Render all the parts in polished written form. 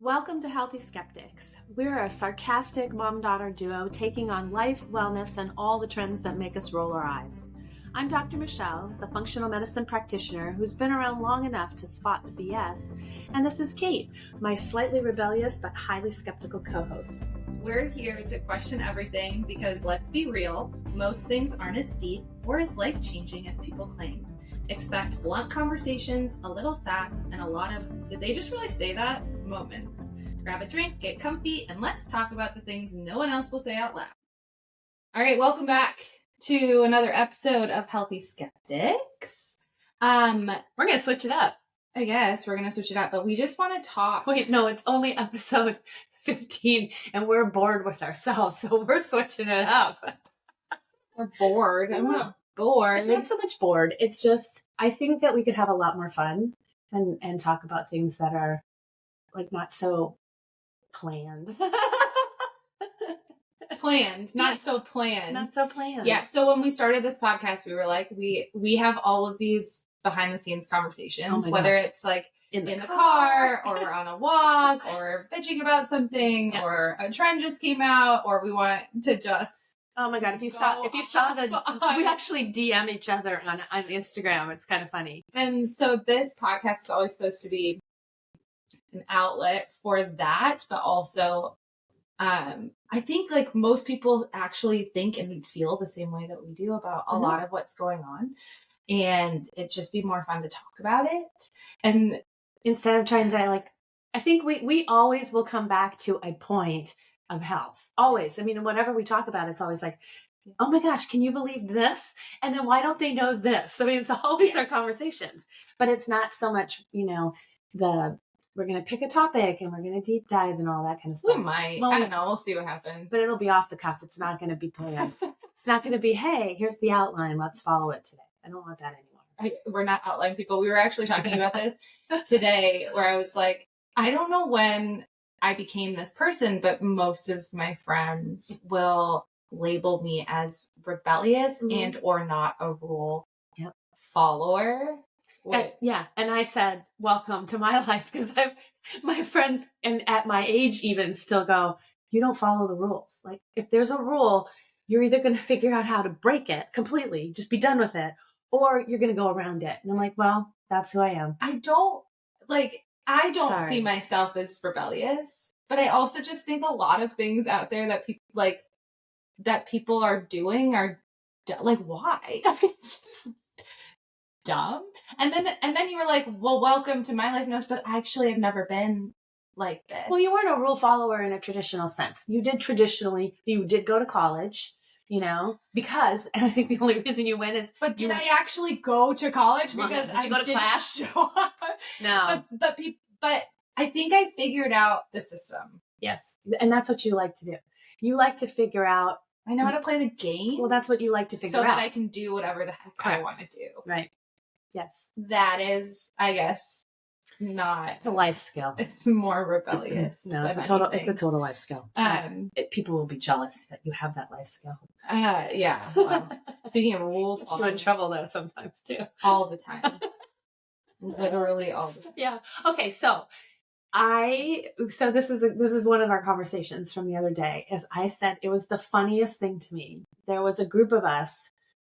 Welcome to Healthy Skeptics. We're a sarcastic mom-daughter duo taking on life, wellness, and all the trends that make us roll our eyes. I'm Dr. Michele, the functional medicine practitioner who's been around long enough to spot the BS, and this is Kate, my slightly rebellious but highly skeptical co-host. We're here to question everything because, let's be real, most things aren't as deep or as life-changing as people claim. Expect blunt conversations, a little sass, and a lot of, did they just really say that? Moments. Grab a drink, get comfy, and let's talk about the things no one else will say out loud. All right, welcome back to another episode of Healthy Skeptics. We're going to switch it up. I guess we're going to switch it up, but we just want to talk. Wait, no, it's only episode 15, and we're bored with ourselves, so we're switching it up. We're bored. I'm not bored. It's not so much bored. It's just, I think that we could have a lot more fun and talk about things that are like not so planned. Not so planned. Not so planned. Yeah. So when we started this podcast, we were like, we have all of these behind the scenes conversations, whether it's like in the car or we're on a walk or bitching about something or a trend just came out or we want to just. Oh my God. If you saw we actually DM each other on Instagram. It's kind of funny. And so this podcast is always supposed to be an outlet for that, but also I think like most people actually think and feel the same way that we do about a lot of what's going on, and it'd just be more fun to talk about it. And instead of trying to I think we always will come back to a point of health. Always. I mean, whatever we talk about, it's always like, oh my gosh, can you believe this? And then why don't they know this? I mean, it's always our conversations, but it's not so much, we're going to pick a topic and we're going to deep dive and all that kind of stuff. We might. Well, I don't know. We'll see what happens. But it'll be off the cuff. It's not going to be planned. It's not going to be, hey, here's the outline. Let's follow it today. I don't want that anymore. We're not outline people. We were actually talking about this today where I was like, I don't know when I became this person, but most of my friends will label me as rebellious and or not a rule follower. And I said, welcome to my life, because my friends and at my age even still go, you don't follow the rules. Like if there's a rule, you're either going to figure out how to break it completely, just be done with it, or you're going to go around it. And I'm like, well, that's who I am. I don't see myself as rebellious, but I also just think a lot of things out there that people are doing are like, why? It's just dumb. And then you were like, well, welcome to my life. No, but actually I've never been like this. Well, you weren't a rule follower in a traditional sense. You did go to college, because, and I think the only reason you went is, but did I actually go to college? Because did you go to class? Show up? No. But I think I figured out the system. Yes. And that's what you like to do. You like to figure out. I know how to play the game. Well, that's what you like to figure out. So that I can do whatever the heck I want to do. Right. Yes. That is, I guess, not. It's a life skill. It's more rebellious. No, it's a total life skill. People will be jealous that you have that life skill. Yeah. Well, speaking of rules, you're in trouble though sometimes too. All the time. Literally all the time. Yeah. Okay. So this is one of our conversations from the other day. As I said, it was the funniest thing to me. There was a group of us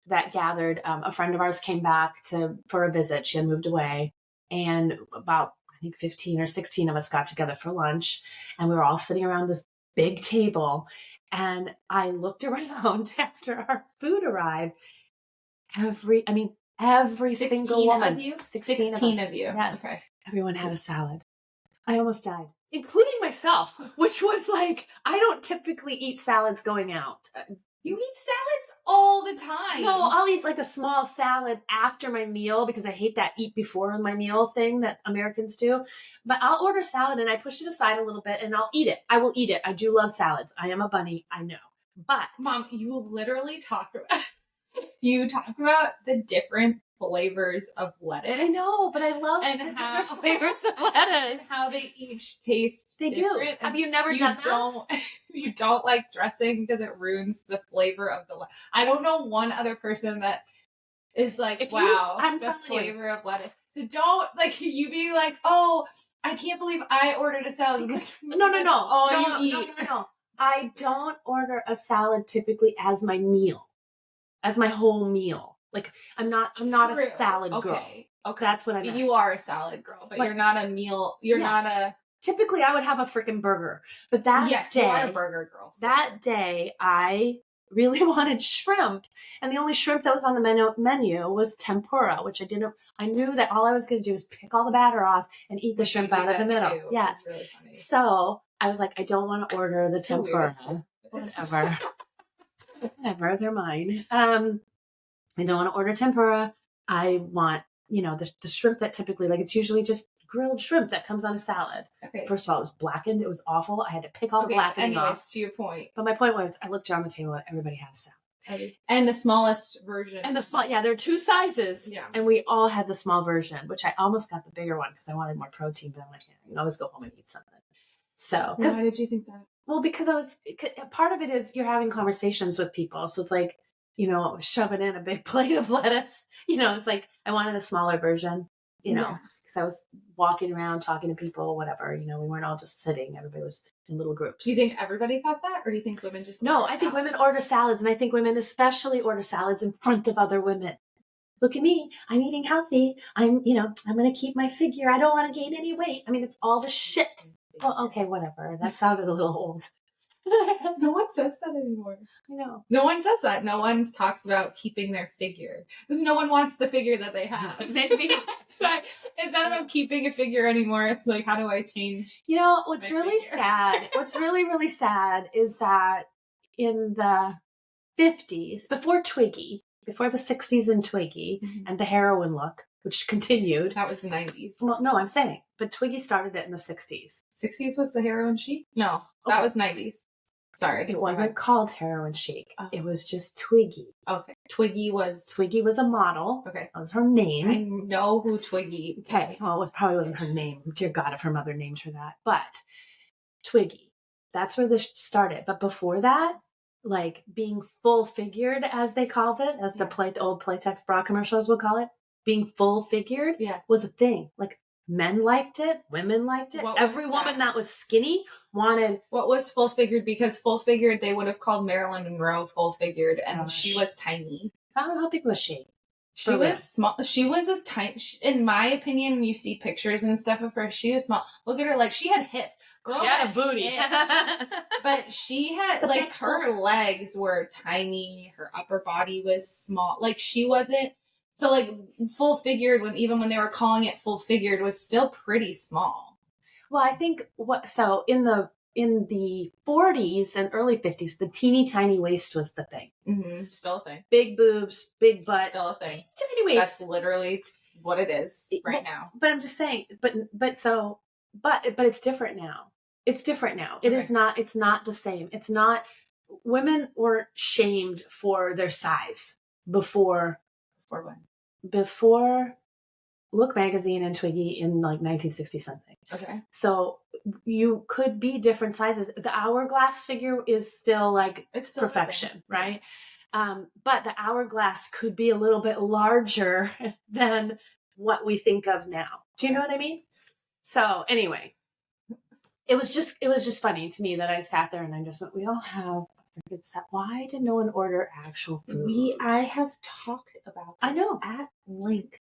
that gathered. A friend of ours came back for a visit. She had moved away, and about, I think 15 or 16 of us got together for lunch, and we were all sitting around this big table. And I looked around after our food arrived. Every single woman. Of you? 16 of you. Yes. Okay. Everyone had a salad. I almost died, including myself, which was like, I don't typically eat salads going out. You eat salads all the time. No, I'll eat like a small salad after my meal because I hate that eat before my meal thing that Americans do. But I'll order salad and I push it aside a little bit and I'll eat it. I will eat it. I do love salads. I am a bunny. I know. But Mom, you literally talk about the different flavors of lettuce. I know, but I love the different flavors of lettuce. And how they each taste different. Have you never done that? You don't like dressing because it ruins the flavor of the lettuce. I don't know one other person that is like, the flavor of lettuce. So don't, you be like, oh, I can't believe I ordered a salad. No. Oh, you eat. No. I don't order a salad typically as my meal, as my whole meal. Like I'm not a salad girl. Okay. That's what I meant. You are a salad girl, but you're not a meal. You're not a. Typically, I would have a freaking burger, but that day, you are a burger girl. That day, I really wanted shrimp, and the only shrimp that was on the menu was tempura, which I didn't. I knew that all I was going to do was pick all the batter off and eat the shrimp out of the middle. Yes, really funny. So I was like, I don't want to order the tempura. Whatever, whatever, they're mine. I don't want to order tempura. I want, the shrimp that typically, like, it's usually just grilled shrimp that comes on a salad. Okay. First of all, it was blackened. It was awful. I had to pick all the blackening off. To your point. But my point was, I looked around the table and everybody had a salad. And the smallest version. And there are two sizes. Yeah. And we all had the small version, which I almost got the bigger one because I wanted more protein, but I'm like, I can always go home and eat something. So. Why did you think that? Well, because part of it is you're having conversations with people. So it's like, shoving in a big plate of lettuce. It's like I wanted a smaller version, because I was walking around talking to people, whatever. We weren't all just sitting. Everybody was in little groups. Do you think everybody thought that? Or do you think women just No, I think women order salads. And I think women especially order salads in front of other women. Look at me. I'm eating healthy. I'm going to keep my figure. I don't want to gain any weight. I mean, it's all the shit. Well, okay, whatever. That sounded a little old. No one says that anymore. I know. No one says that. No one talks about keeping their figure. No one wants the figure that they have. So instead of keeping a figure anymore, it's like, how do I change? What's really sad, what's really, really sad is that in the 50s, before Twiggy, before the 60s and Twiggy and the heroin look, which continued. That was the 90s. Well, no, I'm saying, but Twiggy started it in the 60s. 60s was the heroin chic? No, that was 90s. Sorry. It wasn't called heroin chic. It was just Twiggy. Okay. Twiggy was a model. Okay. That was her name. I know who Twiggy is. Okay. Well, it probably wasn't her name. Dear God, if her mother named her that. But Twiggy, that's where this started. But before that, like being full figured, as they called it, as the old Playtex bra commercials would call it, being full figured was a thing. Like men liked it, women liked it. Every woman that was skinny wanted. What was full figured? Because full figured, they would have called Marilyn Monroe full figured, and she was tiny. I don't know how big was she. She was small. She was a tiny. In my opinion, you see pictures and stuff of her. She was small. Look at her, like she had hips. Girl, she had a booty, but she had like her legs were tiny. Her upper body was small. Like she wasn't. So like full figured even when they were calling it full figured was still pretty small. Well, I think in the 40s and early 50s, the teeny tiny waist was the thing. Mm-hmm. Still a thing. Big boobs, big butt. Still a thing. Tiny waist. That's literally what it is now. But I'm just saying, but it's different now. It's different now. Okay. It's not the same. It's not, women weren't shamed for their size before. Before when? Before Look magazine and Twiggy in like 1960 something. Okay. So you could be different sizes. The hourglass figure is still like it's still perfection, right? But the hourglass could be a little bit larger than what we think of now. Do you know what I mean? So anyway, it was just funny to me that I sat there and I just went, we all have. Why did no one order actual food? I have talked about this at length.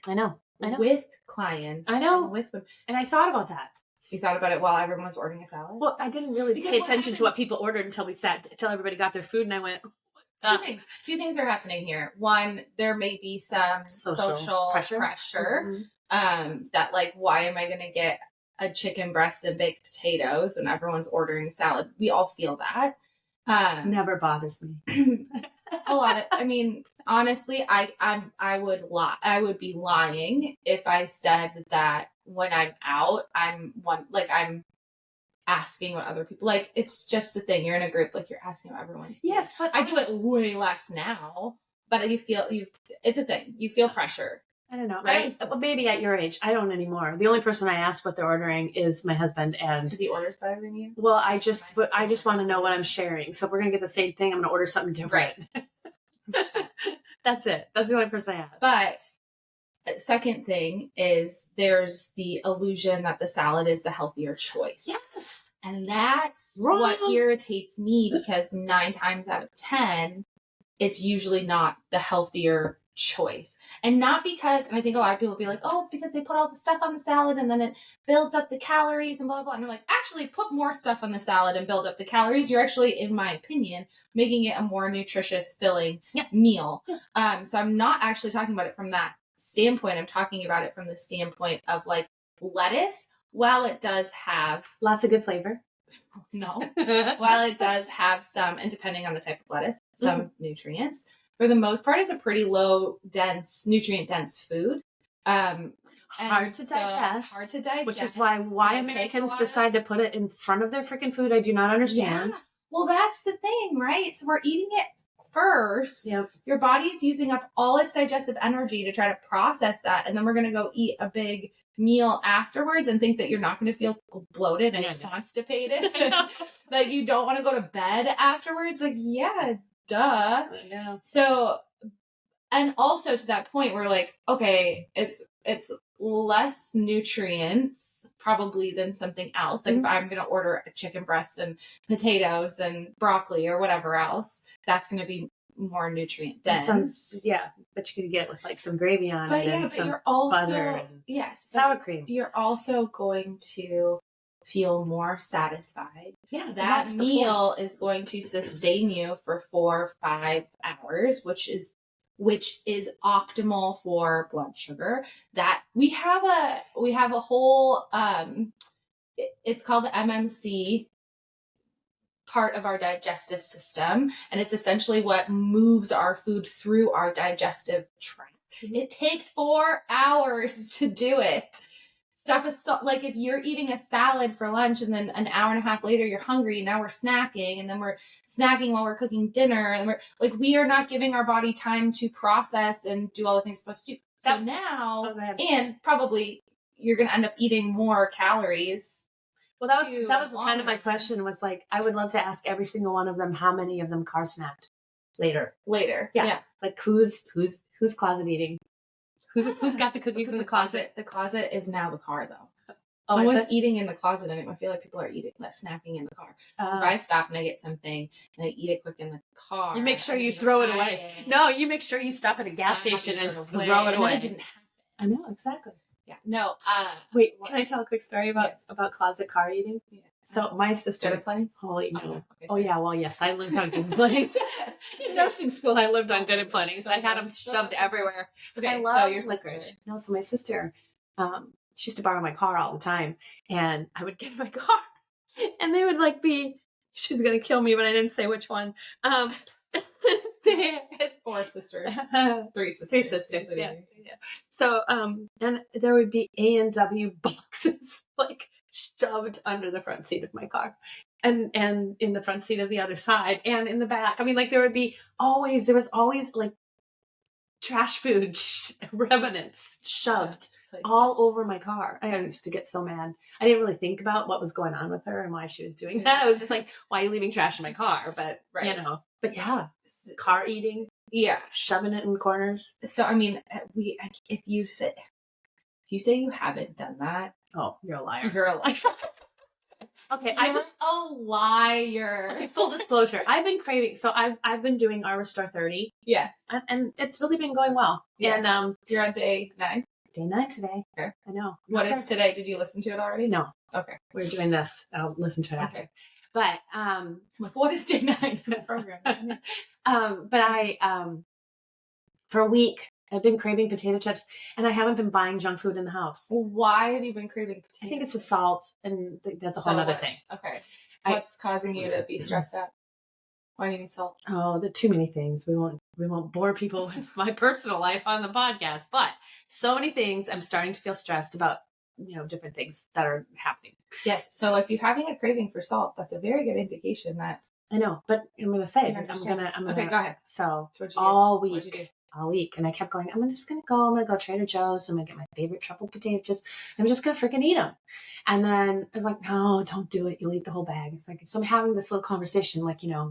I know. With clients. I know. And with them. And I thought about that. You thought about it while everyone was ordering a salad? Well, I didn't really pay attention to what people ordered until everybody got their food and I went, Two things are happening here. One, there may be some social pressure. Mm-hmm. That like, why am I going to get a chicken breast and baked potatoes when everyone's ordering salad? We all feel that. Never bothers me. A lot of, I mean, honestly, I would be lying if I said that when I'm out, I'm asking what other people, like, it's just a thing. You're in a group, like, you're asking what everyone's. Yes, but I do it way less now, but it's a thing. You feel pressure. I don't know. Right? Maybe at your age, I don't anymore. The only person I ask what they're ordering is my husband, and because he orders better than you. Well, I just want to know what I'm sharing. So if we're gonna get the same thing, I'm gonna order something different. Right. That's it. That's the only person I ask. But second thing is there's the illusion that the salad is the healthier choice. Yes. And that's Wrong. what irritates me, because 9 times out of 10, it's usually not the healthier choice. And not because, and I think a lot of people will be like, oh, it's because they put all the stuff on the salad and then it builds up the calories and blah, blah, blah. And I'm like, actually put more stuff on the salad and build up the calories. You're actually, in my opinion, making it a more nutritious, filling meal. So I'm not actually talking about it from that standpoint. I'm talking about it from the standpoint of like lettuce. While it does have lots of good flavor. No. While it does have some, and depending on the type of lettuce, some nutrients, for the most part, it's a pretty low dense, nutrient dense food. Hard to digest. Which is why Americans decide to put it in front of their freaking food. I do not understand. Yeah. Well, that's the thing, right? So we're eating it first. Yep. Your body's using up all its digestive energy to try to process that. And then we're going to go eat a big meal afterwards and think that you're not going to feel bloated and constipated. Like you don't want to go to bed afterwards. Like, yeah, duh. Yeah. So, and also to that point, we're like, okay, it's less nutrients probably than something else. Like if I'm going to order a chicken breast and potatoes and broccoli or whatever else, that's going to be more nutrient dense. But you could get with like some gravy on it and some you're also, butter and sour cream. You're also going to feel more satisfied. Yeah, that meal is going to sustain you for 4 or 5 hours, which is optimal for blood sugar. That we have a whole it's called the MMC part of our digestive system, and it's essentially what moves our food through our digestive tract. It takes 4 hours to do it. Stuff is like if you're eating a salad for lunch and then an hour and a half later you're hungry, now we're snacking, and then we're snacking while we're cooking dinner, and we are not giving our body time to process and do all the things it's supposed to do. So now, and probably you're going to end up eating more calories. Well, that was kind of my question, was like, I would love to ask every single one of them how many of them car snacked later. Yeah. Like who's closet eating? Who's got the cookies in the closet? The closet is now the car, though. No one's eating in the closet anymore. I feel like people are snacking in the car. If I stop and I get something and I eat it quick in the car, you make sure you throw it away. No, you make sure you stop at a gas station and throw it away. That didn't happen. I know, exactly. Yeah. No. Wait, can I tell a quick story about closet car eating? Yeah. So my sister. Good at plenty? Holy no. Okay, yeah. Well, yes, I lived on Good at Plenty's. In nursing school, I lived on Good at Plenty's. I had them shoved everywhere. Okay, I love so your sister. No, so my sister, she used to borrow my car all the time, and I would get in my car, and they would she's gonna kill me, but I didn't say which one. They had 4 sisters. 3 sisters. 3 sisters, yeah. So, and there would be A&W boxes, shoved under the front seat of my car. And in the front seat of the other side, and in the back. I mean, there was always, trash food remnants shoved all over my car. I used to get so mad. I didn't really think about what was going on with her and why she was doing that. I was just like, why are you leaving trash in my car? But, but yeah, car eating. Yeah. Shoving it in corners. So, I mean, if you say you haven't done that. Oh, you're a liar. You're a liar. Okay, You're a liar. Okay, full disclosure, I've been craving. So I've been doing our Restore 30. Yeah, and it's really been going well. Yeah. And you're on day 9. Day 9 today. Okay. I know. What is today? Did you listen to it already? No. Okay. We're doing this. I'll listen to it after. But what is day 9 in the program? But I for a week I've been craving potato chips, and I haven't been buying junk food in the house. Well, why have you been craving potato chips? I think it's the salt, and that's a whole other thing. Okay. What's causing you to be stressed out? Why do you need salt? Oh, there are too many things. We won't bore people with my personal life on the podcast, but so many things. I'm starting to feel stressed about, different things that are happening. Yes. So if you're having a craving for salt, that's a very good indication that. I know, but I'm going to say, I'm gonna. Okay, go ahead. So all week, and I kept going, I'm just going to go Trader Joe's. I'm going to get my favorite truffle potato chips. I'm just going to freaking eat them. And then I was like, no, don't do it. You'll eat the whole bag. It's so I'm having this little conversation,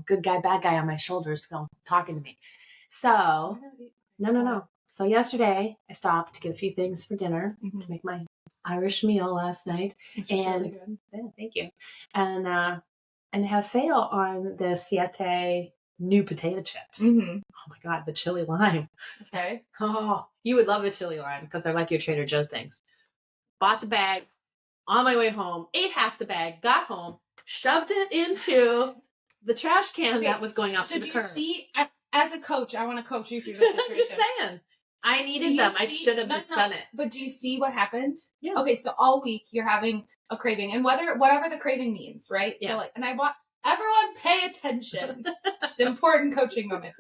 good guy, bad guy on my shoulders talking to me. So, no. So yesterday I stopped to get a few things for dinner to make my Irish meal last night. And really good. yeah, thank you. And they have a sale on the Siete new potato chips. Oh my God, the chili lime. Okay. Oh, you would love the chili lime because they're like your Trader Joe things. Bought the bag on my way home, ate half the bag, got home, shoved it into the trash can that was going out to the curb. So do you see, as a coach, I want to coach you through this situation. I'm just saying. I needed them. I should have done it. But do you see what happened? Yeah. Okay, so all week you're having a craving, and whatever the craving means, right? Yeah. So like, and I want everyone pay attention. It's an important coaching moment.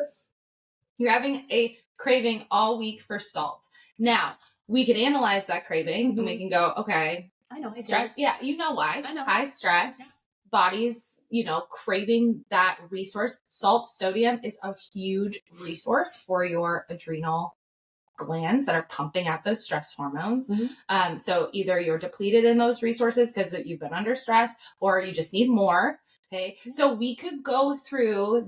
You're having a craving all week for salt. Now, we can analyze that craving and we can go, okay, I know. stress. Yeah, you know why. I know. High stress. Yeah. Body's, craving that resource. Salt, sodium is a huge resource for your adrenal glands that are pumping out those stress hormones. So either you're depleted in those resources because you've been under stress, or you just need more. Okay. So we could go through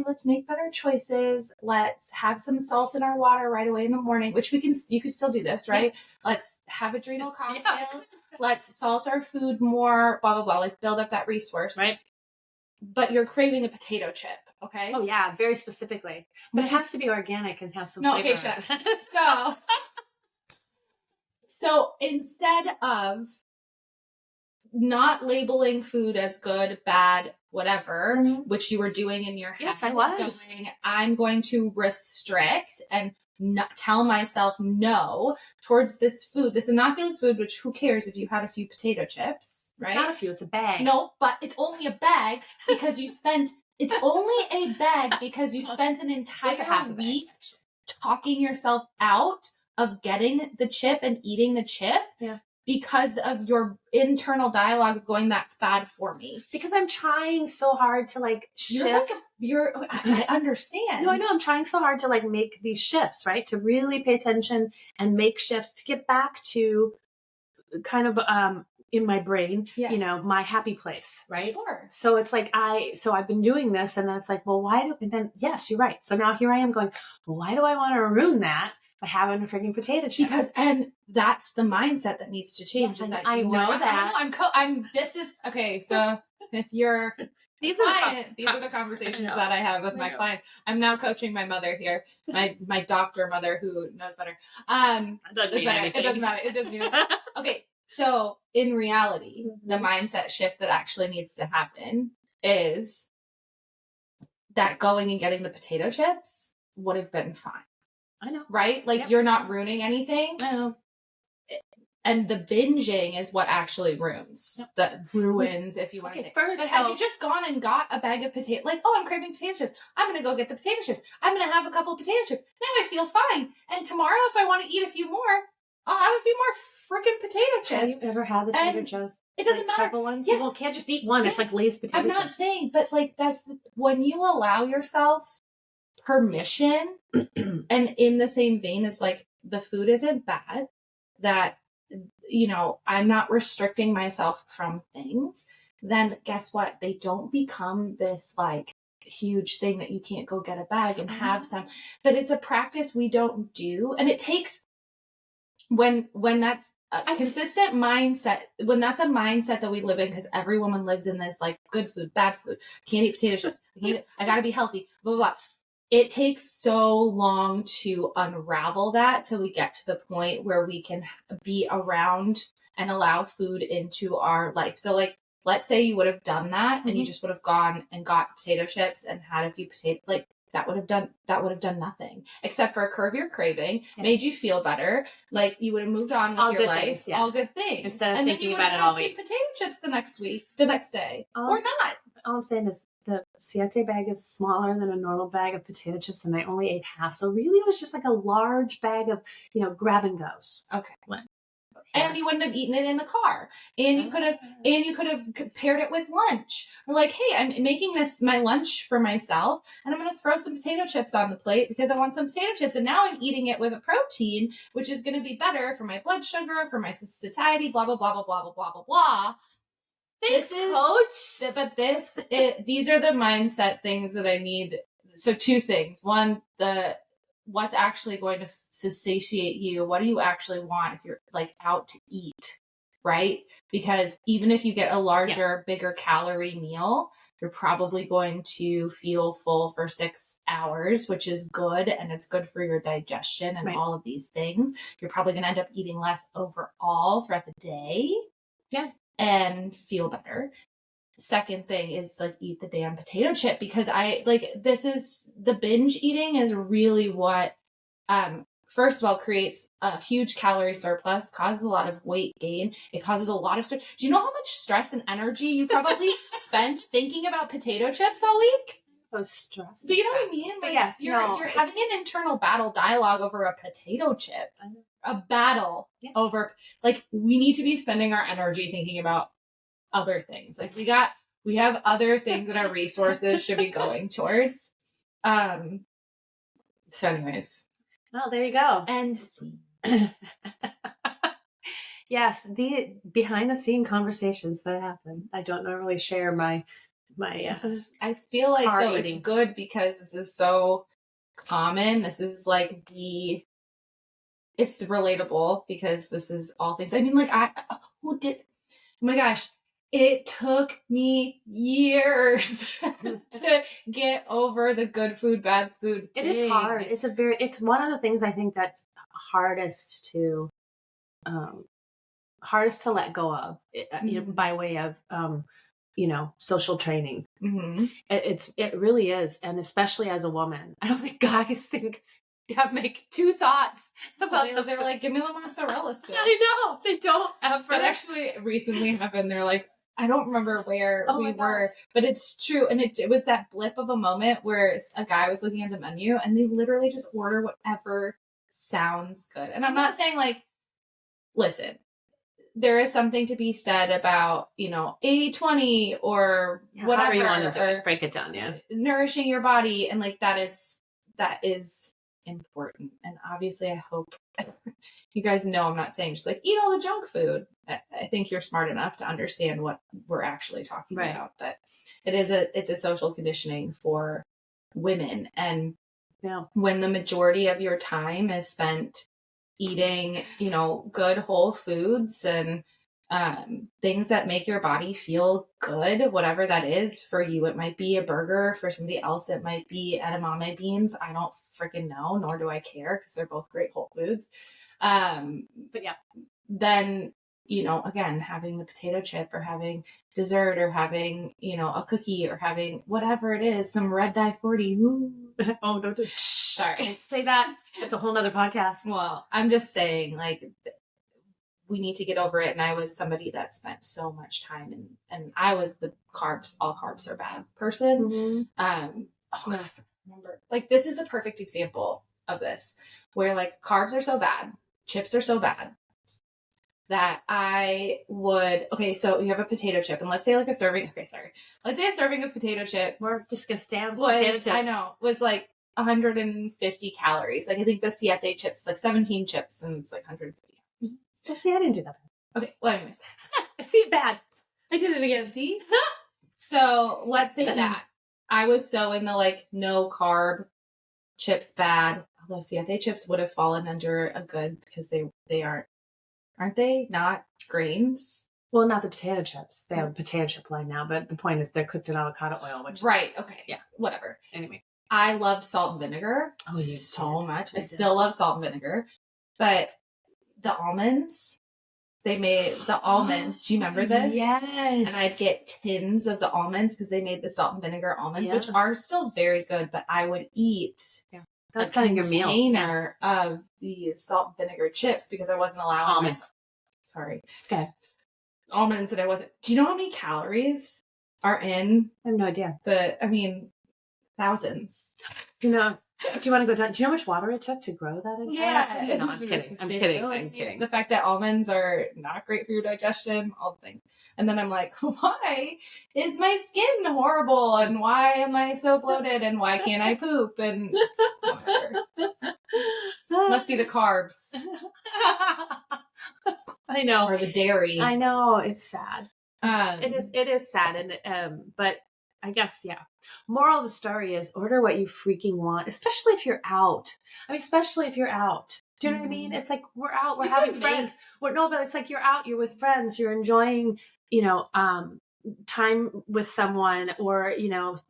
let's make better choices. Let's have some salt in our water right away in the morning, which you can still do this, right? Yeah. Let's have adrenal cocktails. Yeah. Let's salt our food more, blah, blah, blah. Let's build up that resource. Right. But you're craving a potato chip. Okay. Oh yeah. Very specifically, but it has to be organic and have some flavor. Okay. Shut up. So instead of not labeling food as good, bad, whatever, which you were doing in your head. Yes, I was. I'm going to restrict and not tell myself no towards this food, this innocuous food, which who cares if you had a few potato chips, right? It's not a few, it's a bag. No, but it's only a bag because you spent, it's only a bag because you spent an entire week talking yourself out of getting the chip and eating the chip. Yeah. Because of your internal dialogue of going, that's bad for me. Because I'm trying so hard to shift. I understand. No, I know. I'm trying so hard to make these shifts, right? To really pay attention and make shifts to get back to kind of in my brain, my happy place, right? Sure. So it's I've been doing this, and then it's and then yes, you're right. So now here I am going, well, why do I want to ruin that by having a freaking potato chip? And that's the mindset that needs to change. Yes, I know that. Okay. So if you're these are the conversations that I have with my clients. I'm now coaching my mother here, my doctor mother who knows better. It doesn't matter. Okay. So in reality, the mindset shift that actually needs to happen is that going and getting the potato chips would have been fine. I know. Right? You're not ruining anything. No. And the binging is what actually ruins. Yep. That ruins, if you want to say. But had you just gone and got a bag of potato, I'm craving potato chips. I'm going to go get the potato chips. I'm going to have a couple of potato chips. Now I feel fine. And tomorrow, if I want to eat a few more, I'll have a few more freaking potato chips. Have you ever had the Trader Joe's? It doesn't matter. Ones? Yes. People can't just eat one. Yes. It's Lay's potato chips. I'm not saying, but that's when you allow yourself permission, and in the same vein, it's the food isn't bad, that I'm not restricting myself from things, then guess what? They don't become this huge thing that you can't go get a bag and have some. But it's a practice we don't do, and it takes when that's a consistent mindset, when that's a mindset that we live in, because every woman lives in this good food, bad food, can't eat potato chips, I gotta be healthy, blah blah blah. It takes so long to unravel that till we get to the point where we can be around and allow food into our life. So let's say you would have done that and you just would have gone and got potato chips and had a few potato, that would have done nothing except for curb your craving, made you feel better. You would have moved on with your life. Things, yes. All good things. Instead of thinking about it all week. Potato chips the next day, or not. All I'm saying is the Siete bag is smaller than a normal bag of potato chips, and I only ate half. So really, it was just a large bag of, grab and goes. Okay. And you wouldn't have eaten it in the car, and you could have paired it with lunch. Or hey, I'm making this my lunch for myself, and I'm going to throw some potato chips on the plate because I want some potato chips. And now I'm eating it with a protein, which is going to be better for my blood sugar, for my satiety, blah blah blah blah blah blah blah blah blah. Thanks, coach. But these are the mindset things that I need. So two things. One, the what's actually going to satiate you? What do you actually want if you're like out to eat? Right? Because even if you get a larger, bigger calorie meal, you're probably going to feel full for 6 hours, which is good. And it's good for your digestion and all of these things. You're probably going to end up eating less overall throughout the day. Yeah. And feel better. Second thing is like eat the damn potato chip, because this is the binge eating is really what, first of all, creates a huge calorie surplus, causes a lot of weight gain. It causes a lot of stress. Do you know how much stress and energy you probably spent thinking about potato chips all week? Stress. But you know what I mean? Like, yes, you're having an internal battle dialogue over a potato chip. I know. A battle over, like, we need to be spending our energy thinking about other things. Like we have other things that our resources should be going towards. So anyways. Oh, there you go. And yes, the behind the scene conversations that happen. I don't normally share my I feel like though it's good because this is so common. This is like it's relatable because this is all things. I mean, like oh my gosh, it took me years to get over the good food, bad food thing. It is hard. It's one of the things I think that's hardest to let go of, by way of, social training. Mm-hmm. It really is. And especially as a woman, I don't think guys make two thoughts about they're like, give me the mozzarella stick. I know. They don't ever. That actually recently happened. They're like, I don't remember where we were, but it's true. And it was that blip of a moment where a guy was looking at the menu and they literally just order whatever sounds good. And I'm not saying like, listen, there is something to be said about, 80-20 or whatever you want to break it down. Yeah. Nourishing your body. And like, that is important. And obviously I hope you guys know I'm not saying just like eat all the junk food. I think you're smart enough to understand what we're actually talking about, but it's a social conditioning for women. And when the majority of your time is spent eating, good whole foods and things that make your body feel good, whatever that is. For you, it might be a burger. For somebody else, it might be edamame beans. I don't freaking know, nor do I care, because they're both great whole foods. But yeah, then, again, having the potato chip or having dessert or having, a cookie or having whatever it is, some red dye 40. Ooh. Oh, don't do it. Sorry. Say that. It's a whole nother podcast. Well, I'm just saying, like, we need to get over it. And I was somebody that spent so much time and I was the all carbs are bad person. Mm-hmm. Remember, like, this is a perfect example of this, where like carbs are so bad, chips are so bad, that so you have a potato chip, and let's say like a serving of potato chips. We're just gonna stand potato chips. I know, was like 150 calories. Like I think the Siete chips, like 17 chips, and it's like 150. So see, I didn't do that. Okay, well anyways. See, bad. I did it again. See? So let's say that. I was so in the like no carb chips bad. Although Siete chips would have fallen under a good, because they aren't they not grains? Well, not the potato chips. They have a potato chip line now, but the point is they're cooked in avocado oil, which right. Okay. Yeah. Whatever. Anyway, I love salt and vinegar so much. I still love salt and vinegar, but the almonds. They made the almonds. Do you remember this? Yes. And I'd get tins of the almonds because they made the salt and vinegar almonds, which are still very good, but I would eat that's kind of your meal. Container of the salt and vinegar chips because I wasn't allowing almonds. Sorry. Okay. Almonds that I wasn't. Do you know how many calories are in? I have no idea. Thousands. Do you want to go down? Do you know how much water it took to grow that? Yeah. No, I'm kidding. The fact that almonds are not great for your digestion, all the things. And then I'm like, why is my skin horrible? And why am I so bloated? And why can't I poop? And whatever. Must be the carbs. I know. Or the dairy. I know. It's sad. It is sad. And, but I guess, yeah. Moral of the story is order what you freaking want, especially if you're out. I mean, especially if you're out. Do you know what I mean? It's like we're out, we're having friends. But it's like you're out, you're with friends, you're enjoying, time with someone, or,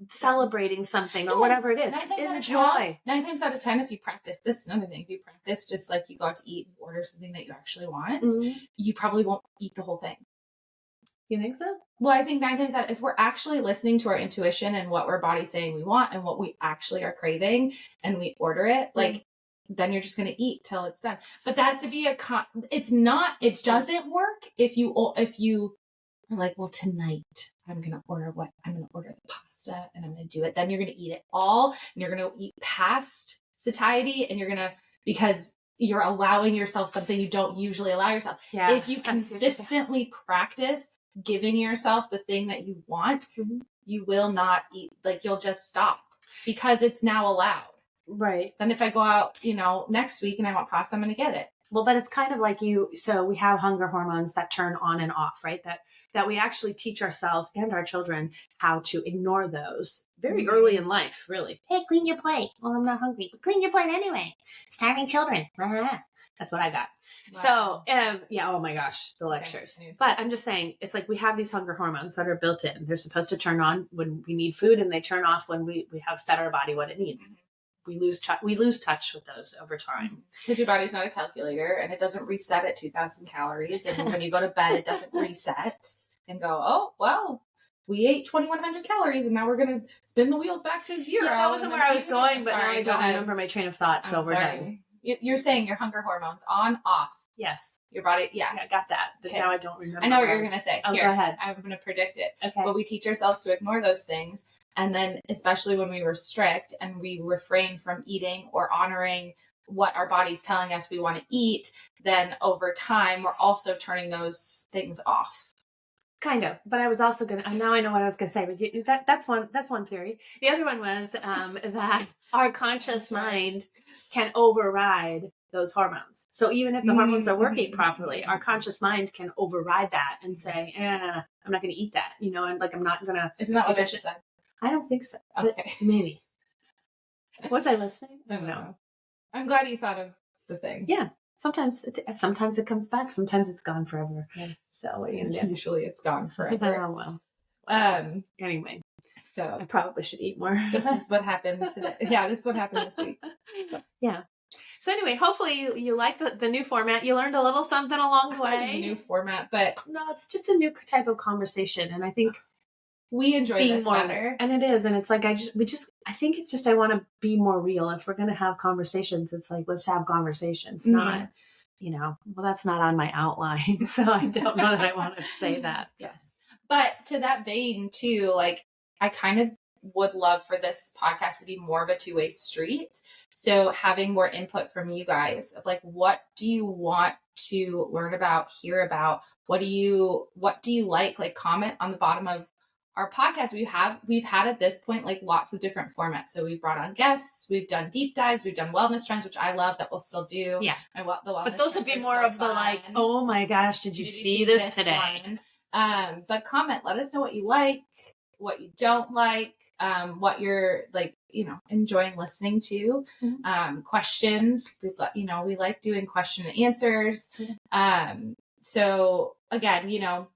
celebrating something or whatever it is. Enjoy. 9 times out of 10, if you practice, this is another thing, if you practice just like you go out to eat and order something that you actually want, you probably won't eat the whole thing. You think so? Well, I think 9 times out, if we're actually listening to our intuition and what our body's saying we want and what we actually are craving, and we order it, like, then you're just going to eat till it's done. But that has to be it doesn't work if you are like, well, tonight I'm going to order the pasta and I'm going to do it. Then you're going to eat it all, and you're going to eat past satiety, and because you're allowing yourself something you don't usually allow yourself. Yeah, if you consistently practice giving yourself the thing that you want, you will not eat, like, you'll just stop because it's now allowed. Right. And if I go out, next week and I want pasta, I'm going to get it. Well, but it's kind of like so we have hunger hormones that turn on and off, right? That we actually teach ourselves and our children how to ignore those very early in life, really. Hey, clean your plate. Well, I'm not hungry, but clean your plate anyway. Starving children. That's what I got. Wow. So, oh my gosh, the lectures. Okay. But I'm just saying, it's like we have these hunger hormones that are built in. They're supposed to turn on when we need food, and they turn off when we have fed our body what it needs. We lose touch with those over time. Because your body's not a calculator, and it doesn't reset at 2,000 calories. And when you go to bed, it doesn't reset and go, oh, well, we ate 2,100 calories, and now we're going to spin the wheels back to zero. Yeah, that wasn't where I was going, but now I don't remember my train of thought, so we're done. You're saying your hunger hormones on, off. Yes. Your body, yeah. I got that, but now I don't remember. I know what you're going to say. Oh, go ahead. I'm going to predict it. Okay. But we teach ourselves to ignore those things. And then, especially when we restrict and we refrain from eating or honoring what our body's telling us we want to eat, then over time, we're also turning those things off. Kind of. But I was also now I know what I was going to say, but that's one theory. The other one was that our conscious mind can override those hormones. So even if the hormones are working properly, our conscious mind can override that and say, I'm not going to eat that, and like, I'm not going to. Isn't that what I just said? I don't think so. Okay. Maybe. Was I listening? I don't know. I'm glad you thought of the thing. Yeah. Sometimes it comes back. Sometimes it's gone forever. Yeah. So what are you gonna do? Usually it's gone forever. Oh, well. Anyway. So I probably should eat more. This is what happened today. Yeah, this is what happened this week. So. Yeah. So anyway, hopefully you like the new format. You learned a little something along the way. It's a new format, but no, it's just a new type of conversation, and I think we enjoy this better. And it is, and it's like I think it's just I want to be more real. If we're going to have conversations, it's like, let's have conversations, not well, that's not on my outline, so I don't know that I want to say that. Yes, but to that vein too, like, I kind of would love for this podcast to be more of a two-way street. So having more input from you guys of like, what do you want to learn about, hear about? What do you like? Like, comment on the bottom of our podcast. We've had at this point, like, lots of different formats. So we've brought on guests, we've done deep dives, we've done wellness trends, which I love, that we'll still do. Yeah. But those would be more of the like, oh my gosh, did you see this today? But comment, let us know what you like, what you don't like, what you're like, enjoying listening to. Questions. We like doing question and answers. So again,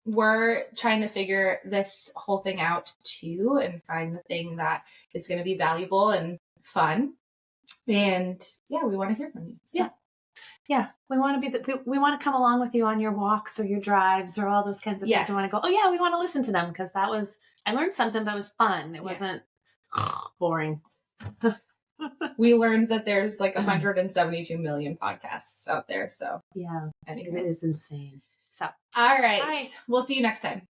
we're trying to figure this whole thing out too, and find the thing that is going to be valuable and fun. And we want to hear from you. So. Yeah. We want to we want to come along with you on your walks or your drives or all those kinds of things. We want to go, we want to listen to them, because I learned something, but it was fun. It wasn't boring. We learned that there's like 172 million podcasts out there. So yeah, anyway. It is insane. So, all right. We'll see you next time.